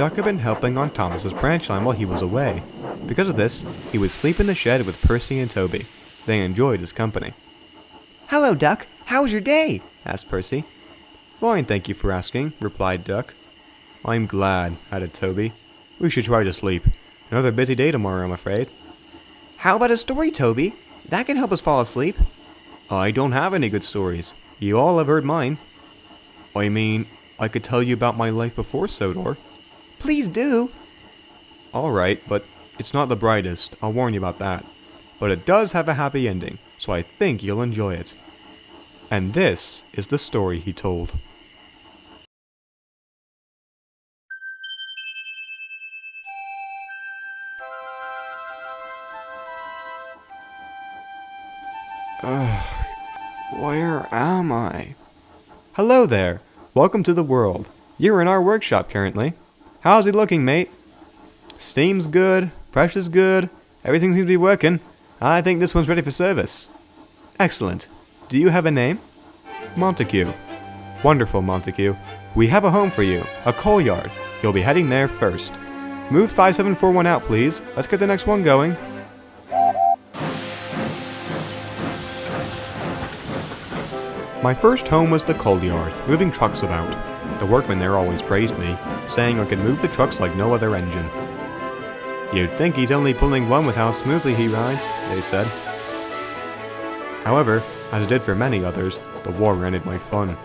Duck had been helping on Thomas's branchline while he was away. Because of this, he would sleep in the shed with Percy and Toby. They enjoyed his company. "Hello, Duck. How was your day?" asked Percy. "Fine, thank you for asking," replied Duck. "I'm glad," added Toby. "We should try to sleep. Another busy day tomorrow, I'm afraid." "How about a story, Toby? That can help us fall asleep." "I don't have any good stories. You all have heard mine." "I mean, I could tell you about my life before Sodor." "Please do." "Alright, but it's not the brightest, I'll warn you about that. But it does have a happy ending, so I think you'll enjoy it." And this is the story he told. Where am I? Hello there. Welcome to the world. You're in our workshop currently. How's it looking, mate? Steam's good. Pressure's good. Everything seems to be working. I think this one's ready for service. Excellent. Do you have a name? Montague. Wonderful, Montague. We have a home for you. A coal yard. You'll be heading there first. Move 5741 out, please. Let's get the next one going. My first home was the coal yard, moving trucks about. The workmen there always praised me, saying I could move the trucks like no other engine. You'd think he's only pulling one with how smoothly he rides, they said. However, as it did for many others, the war ended my fun.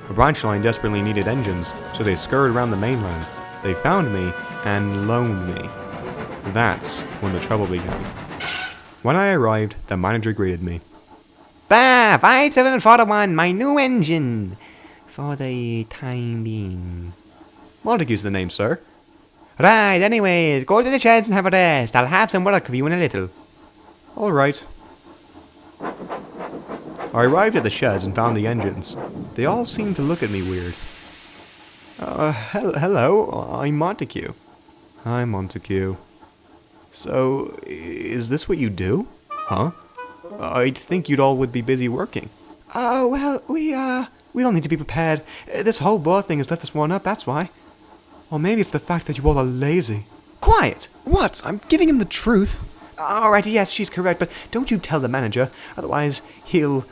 The branch line desperately needed engines, so they scurried around the mainland. They found me and loaned me. That's when the trouble began. When I arrived, the manager greeted me. 5741, my new engine. For the time being. Montague's the name, sir. Right, anyways, go to the sheds and have a rest. I'll have some work for you in a little. All right. I arrived at the sheds and found the engines. They all seemed to look at me weird. Hello, I'm Montague. Hi, Montague. So, is this what you do? Huh? I'd think you'd all would be busy working. Oh, well, we all need to be prepared. This whole war thing has left us worn up, that's why. Or maybe it's the fact that you all are lazy. Quiet! What? I'm giving him the truth. Alright, yes, she's correct, but don't you tell the manager, otherwise he'll,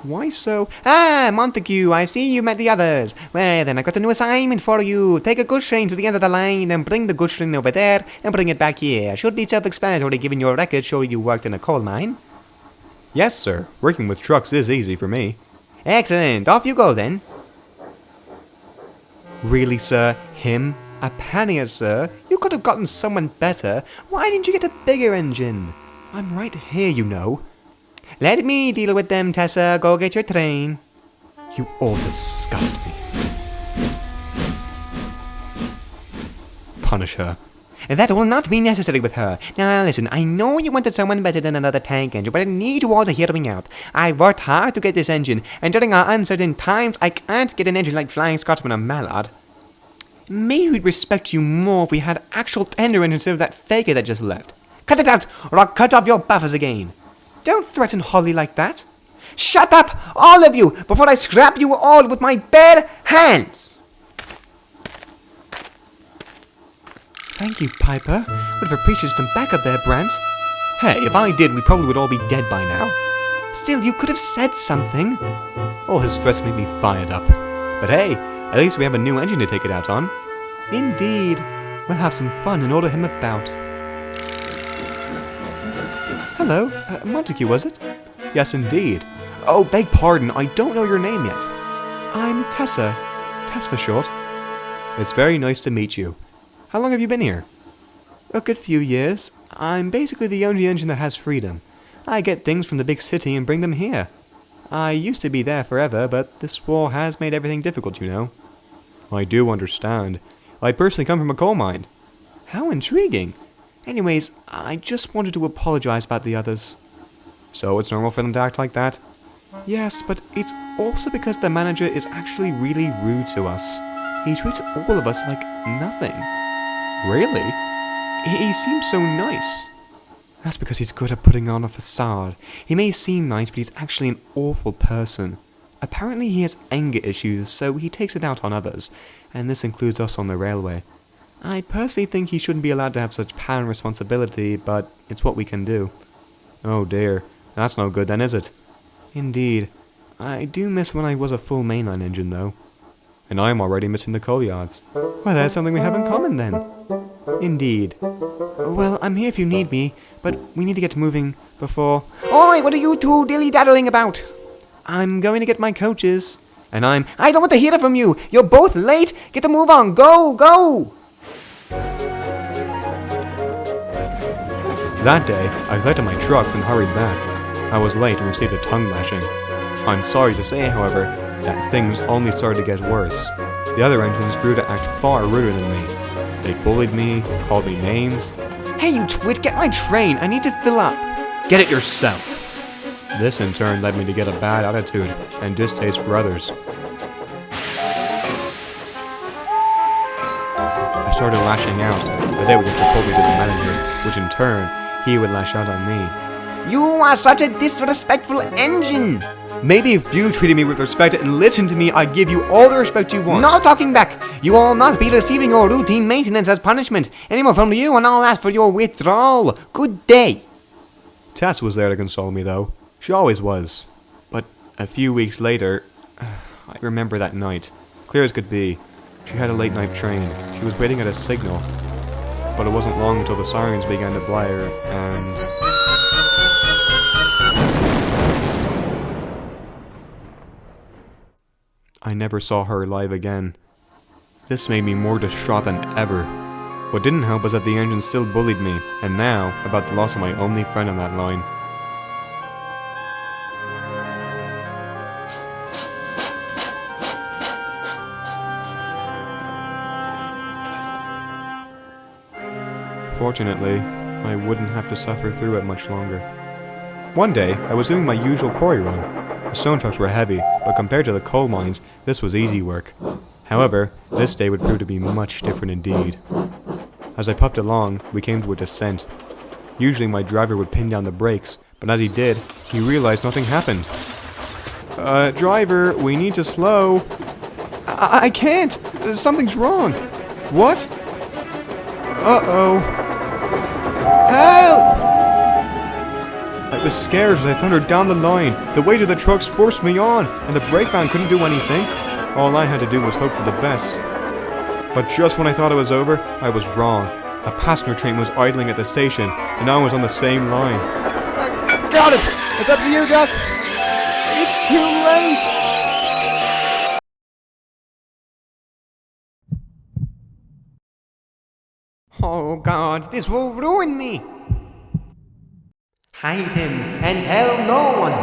Why so? Ah, Montague, I see you met the others. Well, then I've got a new assignment for you. Take a goods train to the end of the line, then bring the goods train over there, and bring it back here. Should be self-explanatory given your record showing you worked in a coal mine. Yes, sir. Working with trucks is easy for me. Excellent. Off you go, then. Really, sir? Him? A pannier, sir. You could have gotten someone better. Why didn't you get a bigger engine? I'm right here, you know. Let me deal with them, Tessa. Go get your train. You all disgust me. Punish her. That will not be necessary with her. Now listen, I know you wanted someone better than another tank engine, but I need you all to hear me out. I've worked hard to get this engine, and during our uncertain times, I can't get an engine like Flying Scotsman or Mallard. Maybe we'd respect you more if we had actual tender engines instead of that faker that just left. Cut it out, or I'll cut off your buffers again. Don't threaten Holly like that. Shut up, all of you, before I scrap you all with my bare hands! Thank you, Piper. Would have appreciated some backup there, Brent. Hey, if I did, we probably would all be dead by now. Still, you could have said something. All his stress made me fired up. But hey, at least we have a new engine to take it out on. Indeed. We'll have some fun and order him about. Hello, Montague, was it? Yes, indeed. Oh, beg pardon, I don't know your name yet. I'm Tessa. Tess for short. It's very nice to meet you. How long have you been here? A good few years. I'm basically the only engine that has freedom. I get things from the big city and bring them here. I used to be there forever, but this war has made everything difficult, you know. I do understand. I personally come from a coal mine. How intriguing. Anyways, I just wanted to apologize about the others. So it's normal for them to act like that? Yes, but it's also because the manager is actually really rude to us. He treats all of us like nothing. Really? He seems so nice. That's because he's good at putting on a facade. He may seem nice, but he's actually an awful person. Apparently he has anger issues, so he takes it out on others, and this includes us on the railway. I personally think he shouldn't be allowed to have such power and responsibility, but it's what we can do. Oh dear, that's no good then, is it? Indeed. I do miss when I was a full mainline engine, though. And I'm already missing the coal yards. Well, that's something we have in common, then. Indeed. Well, I'm here if you need me, but we need to get moving before... Oi, what are you two dilly-daddling about? I'm going to get my coaches. And I don't want to hear it from you. You're both late. Get the move on. Go, go. That day, I collected my trucks and hurried back. I was late and received a tongue lashing. I'm sorry to say, however, that things only started to get worse. The other engines grew to act far ruder than me. They bullied me, called me names. Hey, you twit, get my train. I need to fill up. Get it yourself. This in turn led me to get a bad attitude and distaste for others. I started lashing out, but they would get to pull me to the manager, which in turn, he would lash out on me. You are such a disrespectful engine. Maybe if you treated me with respect and listened to me, I'd give you all the respect you want. No talking back. You will not be receiving your routine maintenance as punishment. Any more from you, and I'll ask for your withdrawal. Good day. Tess was there to console me, though. She always was. But a few weeks later, I remember that night, clear as could be. She had a late night train. She was waiting at a signal. But it wasn't long until the sirens began to blare, and... I never saw her alive again. This made me more distraught than ever. What didn't help was that the engine still bullied me, and now, about the loss of my only friend on that line. Fortunately, I wouldn't have to suffer through it much longer. One day, I was doing my usual quarry run. The stone trucks were heavy, but compared to the coal mines, this was easy work. However, this day would prove to be much different indeed. As I puffed along, we came to a descent. Usually my driver would pin down the brakes, but as he did, he realized nothing happened. Driver, we need to slow. I can't! Something's wrong! What? Uh-oh. Help! I was scared as I thundered down the line. The weight of the trucks forced me on, and the brake van couldn't do anything. All I had to do was hope for the best. But just when I thought it was over, I was wrong. A passenger train was idling at the station, and I was on the same line. Got it! Is that you, Doc? It's too late! Oh God, this will ruin me. Hide him and tell no one.